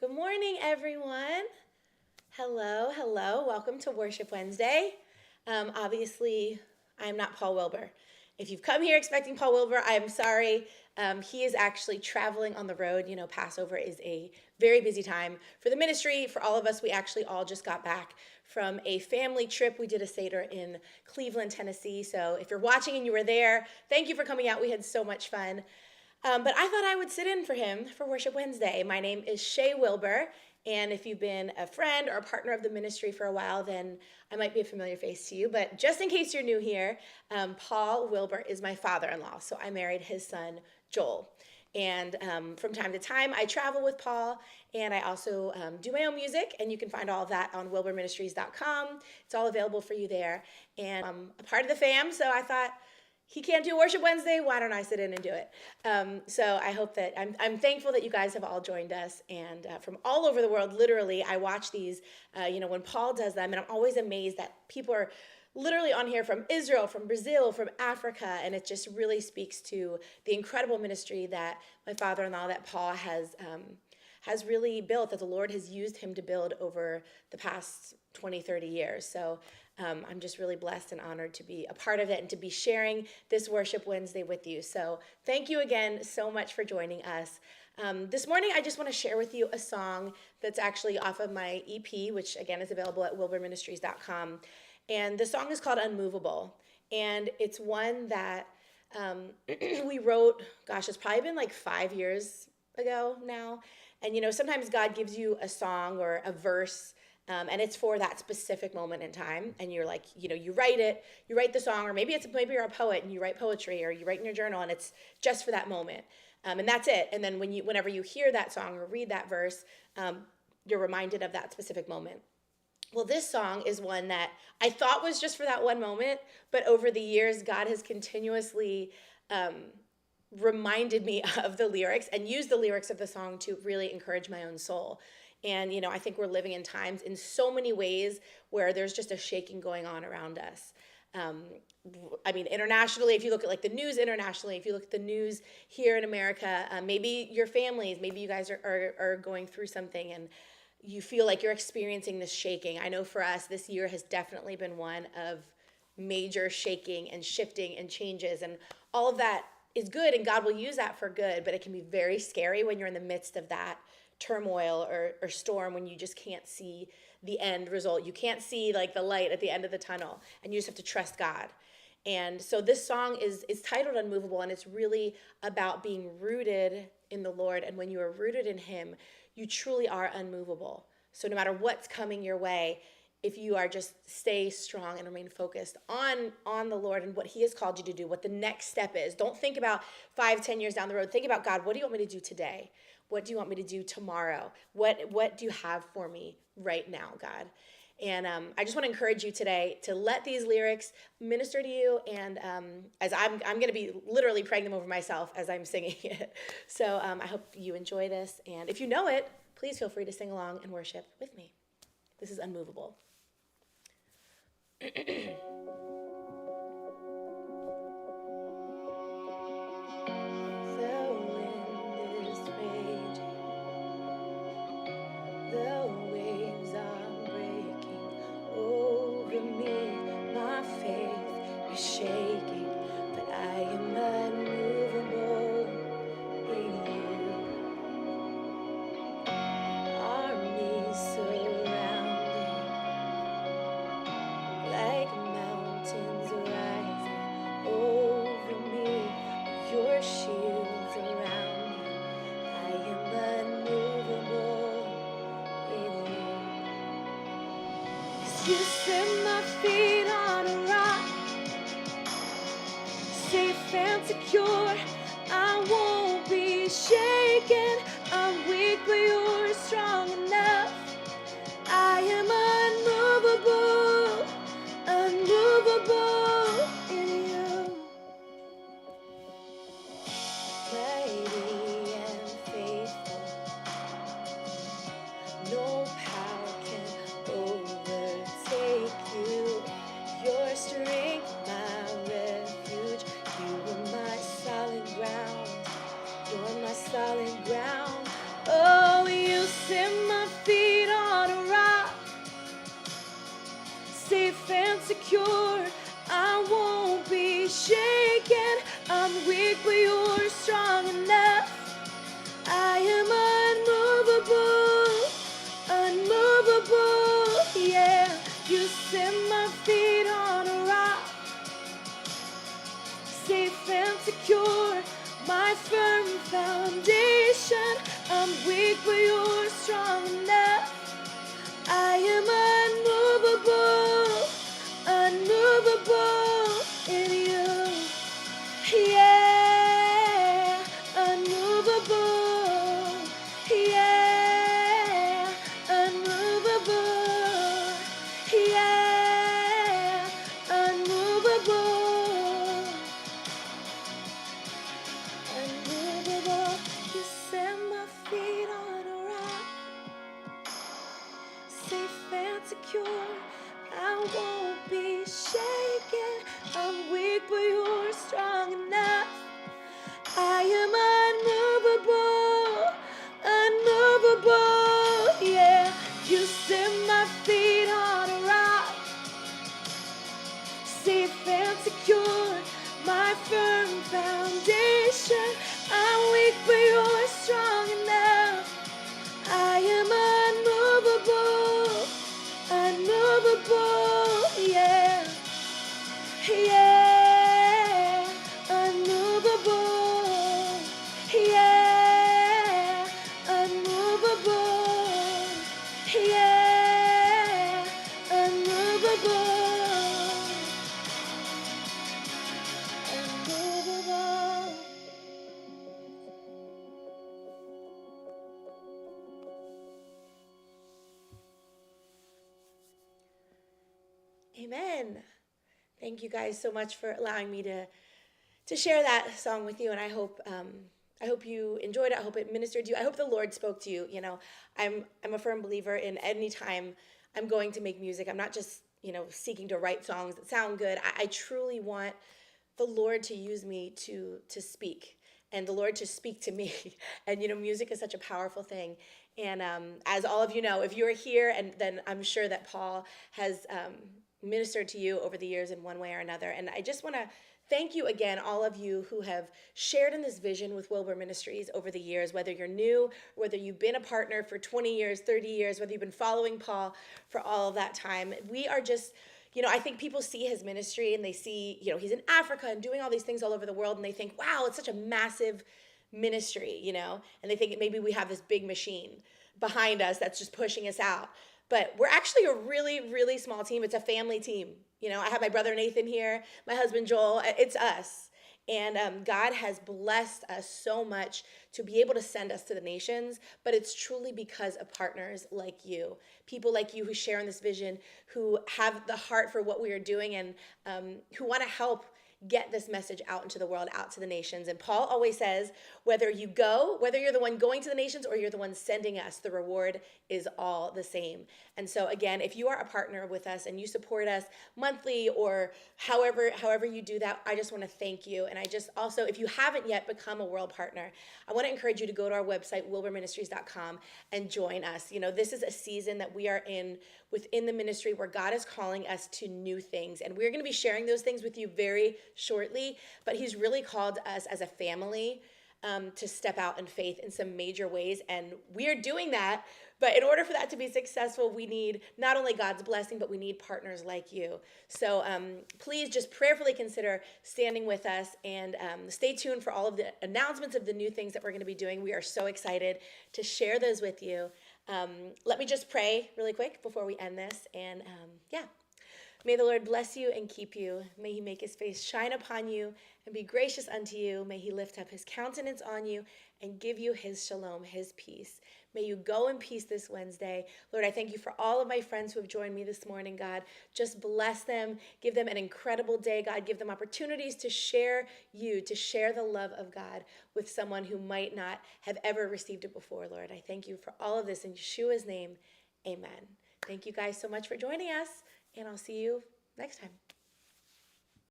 Good morning, everyone. Hello. Welcome to Worship Wednesday. Obviously, I'm not Paul Wilbur. If you've come here expecting Paul Wilbur, I'm sorry. He is actually traveling on the road. You know, Passover is a very busy time for the ministry. For all of us, we actually all just got back from a family trip. We did a Seder in Cleveland, Tennessee. So if you're watching and you were there, thank you for coming out. We had so much fun. But I thought I would sit in for him for Worship Wednesday. My name is Shae Wilbur, and if you've been a friend or a partner of the ministry for a while, then I might be a familiar face to you. But just in case you're new here, Paul Wilbur is my father-in-law. So I married his son, Joel. And from time to time, I travel with Paul, and I also do my own music, and you can find all of that on wilburministries.com. It's all available for you there. And I'm a part of the fam, so I thought, he can't do Worship Wednesday, why don't I sit in and do it? So I hope that, I'm thankful that you guys have all joined us, and from all over the world, literally, I watch these, when Paul does them, and I'm always amazed that people are literally on here from Israel, from Brazil, from Africa, and it just really speaks to the incredible ministry that my father-in-law, that Paul has really built, that the Lord has used him to build over the past 20, 30 years. So I'm just really blessed and honored to be a part of it and to be sharing this Worship Wednesday with you. So thank you again so much for joining us. This morning, I just want to share with you a song that's actually off of my EP, which again is available at wilburministries.com. And the song is called Unmovable. And it's one that we wrote, it's probably been like 5 years ago now. And sometimes God gives you a song or a verse, and it's for that specific moment in time, and you're like, you write the song, or maybe you're a poet and you write poetry, or you write in your journal, and it's just for that moment, and that's it. And then whenever you hear that song or read that verse, you're reminded of that specific moment. Well, this song is one that I thought was just for that one moment, but over the years, God has continuously reminded me of the lyrics and used the lyrics of the song to really encourage my own soul. And, I think we're living in times in so many ways where there's just a shaking going on around us. Internationally, if you look at the news internationally, if you look at the news here in America, maybe your families, maybe you guys are going through something and you feel like you're experiencing this shaking. I know for us, this year has definitely been one of major shaking and shifting and changes, and all of that is good, and God will use that for good, but it can be very scary when you're in the midst of that turmoil or storm, when you just can't see the end result. You can't see the light at the end of the tunnel, and you just have to trust God. And so this song is titled Unmovable, and it's really about being rooted in the Lord. And when you are rooted in Him, you truly are unmovable. So no matter what's coming your way, if you are just stay strong and remain focused on the Lord and what He has called you to do, what the next step is. Don't think about 5-10 years down the road. Think about, God, what do you want me to do today? What do you want me to do tomorrow? What do you have for me right now, God? And I just want to encourage you today to let these lyrics minister to you. And as I'm going to be literally praying them over myself as I'm singing it. So I hope you enjoy this. And if you know it, please feel free to sing along and worship with me. This is Unmovable. Shaking, but I am unmovable in you. Armies surrounding, like mountains rising over me. Your shields around me. I am unmovable in you. 'Cause you set my feet on a rock, safe and secure. I won't be shaken. I'm weak, but you're strong enough. I am unmovable, unmovable in you. Mighty and faithful, no power can overtake you. Your strength, my refuge. You are my solid ground. You're my solid ground. Oh, you set but you're strong enough. I am unmovable, yeah. You set my feet on a rock, safe and secure, my firm foundation. I'm weak, but you're strong enough. I am unmovable in you. Yeah, unmovable. Yeah, unmovable. Yeah, unmovable. Unmovable. You set my feet on a rock, safe and secure. I won't be shaken. I'm weak, but you're strong enough. I am unmovable, yeah. You set my feet on a rock, safe and secure, my firm foundation. I'm weak, but you're strong enough. I am unmovable, yeah, yeah, unmovable, yeah, unmovable, yeah, unmovable. Amen. Thank you guys so much for allowing me to share that song with you, and I hope you enjoyed it. I hope it ministered to you. I hope the Lord spoke to you. You know, I'm a firm believer in any time I'm going to make music, I'm not just seeking to write songs that sound good. I truly want the Lord to use me to speak, and the Lord to speak to me. And music is such a powerful thing. And as all of you know, if you're here, and then I'm sure that Paul has ministered to you over the years in one way or another. And I just want to thank you again, all of you who have shared in this vision with Wilbur Ministries over the years, whether you're new, whether you've been a partner for 20 years, 30 years, whether you've been following Paul for all of that time. We are just, I think people see his ministry and they see, he's in Africa and doing all these things all over the world, and they think, wow, it's such a massive ministry, and they think maybe we have this big machine behind us that's just pushing us out. But we're actually a really, really small team. It's a family team. I have my brother Nathan here, my husband Joel. It's us. And God has blessed us so much to be able to send us to the nations, but it's truly because of partners like you, people like you who share in this vision, who have the heart for what we are doing, and who want to help get this message out into the world, out to the nations. And Paul always says, whether you're the one going to the nations or you're the one sending us, the reward is all the same. And so again, if you are a partner with us and you support us monthly or however you do that, I just want to thank you. And I just also, if you haven't yet become a world partner, I want to encourage you to go to our website, wilburministries.com, and join us. This is a season that we are in within the ministry where God is calling us to new things. And we're going to be sharing those things with you very shortly, but he's really called us as a family to step out in faith in some major ways, and we are doing that. But in order for that to be successful, we need not only God's blessing, but we need partners like you. So please just prayerfully consider standing with us, and stay tuned for all of the announcements of the new things that we're going to be doing. We are so excited to share those with you. Let me just pray really quick before we end this, and May the Lord bless you and keep you. May he make his face shine upon you and be gracious unto you. May he lift up his countenance on you and give you his shalom, his peace. May you go in peace this Wednesday. Lord, I thank you for all of my friends who have joined me this morning, God. Just bless them. Give them an incredible day, God. Give them opportunities to share you, to share the love of God with someone who might not have ever received it before, Lord. I thank you for all of this in Yeshua's name. Amen. Thank you guys so much for joining us, and I'll see you next time.